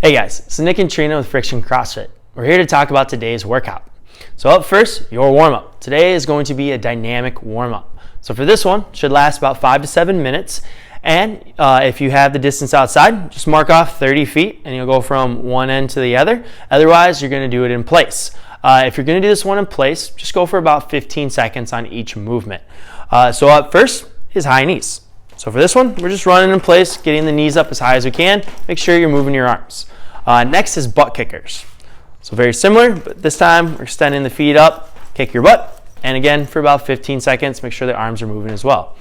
Hey guys, this is Nick and Trina with Friction CrossFit. We're here to talk about today's workout. So up first, your warm-up. Today is going to be a dynamic warm-up. So for this one, should last about 5 to 7 minutes. And if you have the distance outside, just mark off 30 feet and you'll go from one end to the other. Otherwise, you're going to do it in place. If you're going to do this one in place, just go for about 15 seconds on each movement. So up first is high knees. So for this one, we're just running in place, getting the knees up as high as we can. Make sure you're moving your arms. Next is butt kickers. So very similar, but this time we're extending the feet up, kick your butt, and again for about 15 seconds, make sure the arms are moving as well.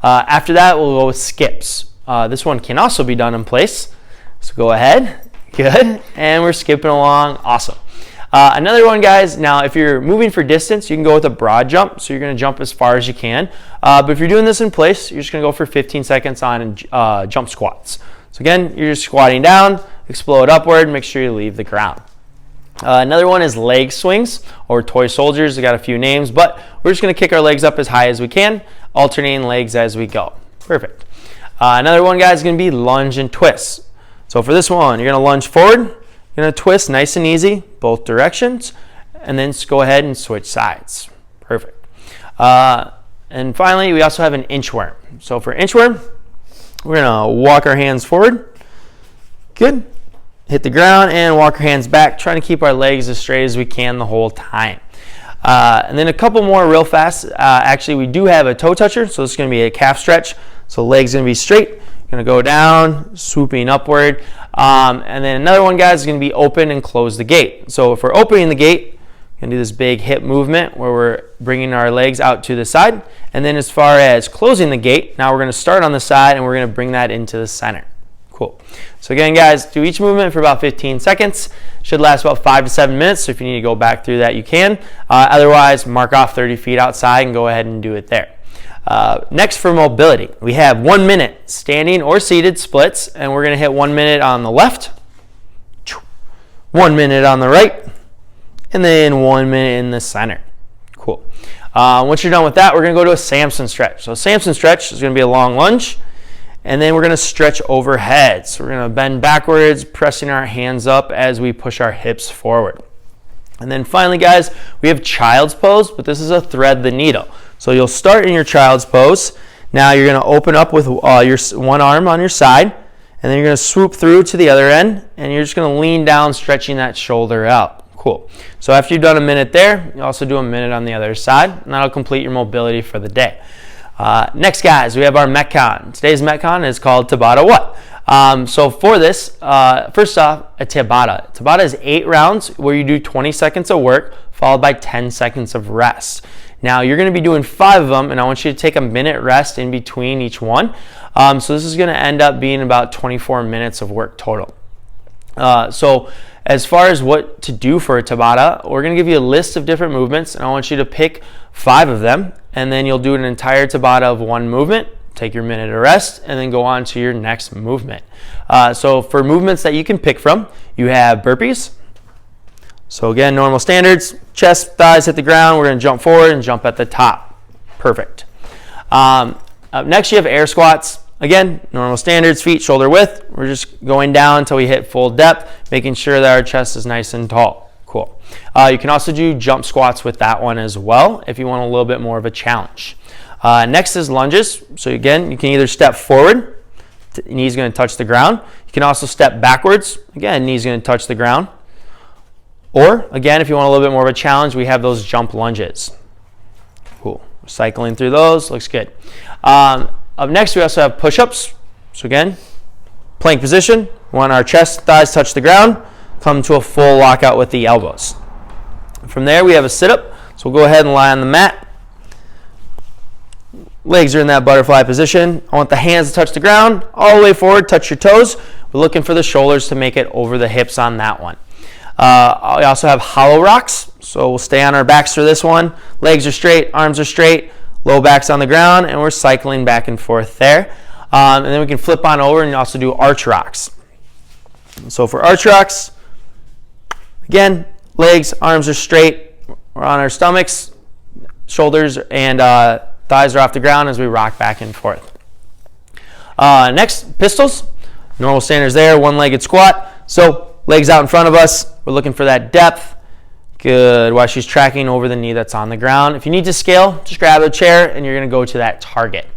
After that, we'll go with skips. This one can also be done in place. So go ahead, good, and we're skipping along, awesome. Another one, guys, now if you're moving for distance, you can go with a broad jump, so you're going to jump as far as you can. But if you're doing this in place, you're just going to go for 15 seconds on jump squats. So again, you're just squatting down, explode upward, make sure you leave the ground. Another one is leg swings or toy soldiers. They got a few names, but we're just going to kick our legs up as high as we can, alternating legs as we go. Perfect. Another one, guys, is going to be lunge and twist. So for this one, you're going to lunge forward, you're going to twist nice and easy, both directions, and then just go ahead and switch sides. Perfect. And finally, we also have an inchworm. So for inchworm, we're going to walk our hands forward. Good. Hit the ground and walk our hands back, trying to keep our legs as straight as we can the whole time. And then a couple more real fast. Actually, we do have a toe toucher, so this is going to be a calf stretch. So legs going to be straight. Going to go down, swooping upward. And then another one, guys, is going to be open and close the gate. So if we're opening the gate, we're going to do this big hip movement where we're bringing our legs out to the side. And then as far as closing the gate, now we're going to start on the side and we're going to bring that into the center. Cool. So again, guys, do each movement for about 15 seconds. Should last about 5 to 7 minutes. So if you need to go back through that, you can. Otherwise, mark off 30 feet outside and go ahead and do it there. Next for mobility, we have 1 minute standing or seated splits, and we're going to hit 1 minute on the left, 1 minute on the right, and then 1 minute in the center. Cool. Once you're done with that, we're going to go to a Samson stretch. So Samson stretch is going to be a long lunge. And then we're going to stretch overhead. So we're going to bend backwards, pressing our hands up as we push our hips forward. And then finally, guys, we have child's pose, but this is a thread the needle. So you'll start in your child's pose. Now you're going to open up with your one arm on your side, and then you're going to swoop through to the other end, and you're just going to lean down, stretching that shoulder out. Cool. So after you've done a minute there, you also do a minute on the other side, and that'll complete your mobility for the day. Next, guys, we have our Metcon. Today's Metcon is called Tabata what? So for this, first off, a Tabata. Tabata is 8 rounds where you do 20 seconds of work followed by 10 seconds of rest. Now, you're going to be doing 5 of them, and I want you to take a minute rest in between each one. So this is going to end up being about 24 minutes of work total. So as far as what to do for a Tabata, we're going to give you a list of different movements, and I want you to pick 5 of them, and then you'll do an entire Tabata of 1 movement, take your minute of rest, and then go on to your next movement. So for movements that you can pick from, you have burpees. So again, normal standards, chest, thighs hit the ground. We're going to jump forward and jump at the top. Perfect. Up next, you have air squats. Again, normal standards, feet shoulder width. We're just going down until we hit full depth, making sure that our chest is nice and tall. Cool. You can also do jump squats with that one as well if you want a little bit more of a challenge. Next is lunges. So again, you can either step forward, knees going to touch the ground. You can also step backwards. Again, knees going to touch the ground. Or again, if you want a little bit more of a challenge, we have those jump lunges. Cool. Cycling through those, looks good. Up next, we also have push-ups. So again, plank position. We want our chest, thighs touch the ground. Come to a full lockout with the elbows. From there, we have a sit-up. So we'll go ahead and lie on the mat. Legs are in that butterfly position. I want the hands to touch the ground. All the way forward, touch your toes. We're looking for the shoulders to make it over the hips on that one. We also have hollow rocks. So we'll stay on our backs for this one. Legs are straight, arms are straight. Low back's on the ground, and we're cycling back and forth there. And then we can flip on over and also do arch rocks. So for arch rocks, again, legs, arms are straight. We're on our stomachs, shoulders and thighs are off the ground as we rock back and forth. Next, pistols. Normal standards there, one-legged squat. So legs out in front of us. We're looking for that depth. Good, while she's tracking over the knee that's on the ground. If you need to scale, just grab a chair and you're gonna go to that target.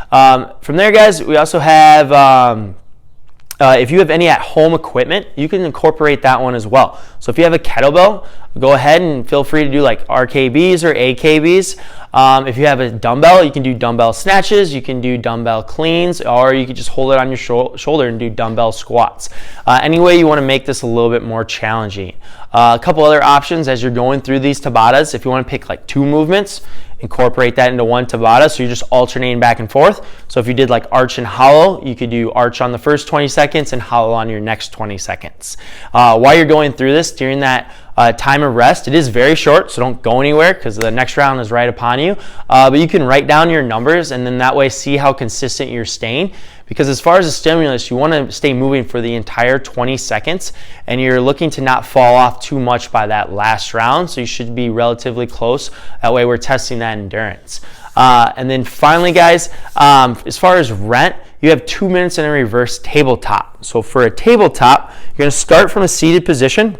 From there, guys, we also have, if you have any at-home equipment, you can incorporate that one as well. So if you have a kettlebell, go ahead and feel free to do like RKBs or AKBs. If you have a dumbbell, you can do dumbbell snatches, you can do dumbbell cleans, or you can just hold it on your shoulder and do dumbbell squats. Any way you want to make this a little bit more challenging. A couple other options as you're going through these Tabatas, if you want to pick like 2 movements, incorporate that into one Tabata, so you're just alternating back and forth. So if you did like arch and hollow, you could do arch on the first 20 seconds and hollow on your next 20 seconds. While you're going through this, during that time of rest, it is very short, so don't go anywhere because the next round is right upon you. But you can write down your numbers and then that way see how consistent you're staying. Because as far as the stimulus, you want to stay moving for the entire 20 seconds and you're looking to not fall off too much by that last round, so you should be relatively close. That way we're testing that endurance. And then finally, guys, as far as rent, you have 2 minutes in a reverse tabletop. So for a tabletop, you're going to start from a seated position.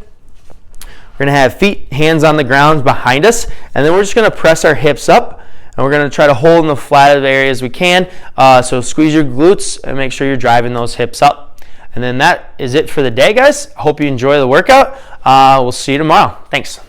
We're going to have feet, hands on the ground behind us, and then we're just going to press our hips up, and we're going to try to hold in the flattest areas we can. So squeeze your glutes and make sure you're driving those hips up. And then that is it for the day, guys. Hope you enjoy the workout. We'll see you tomorrow. Thanks.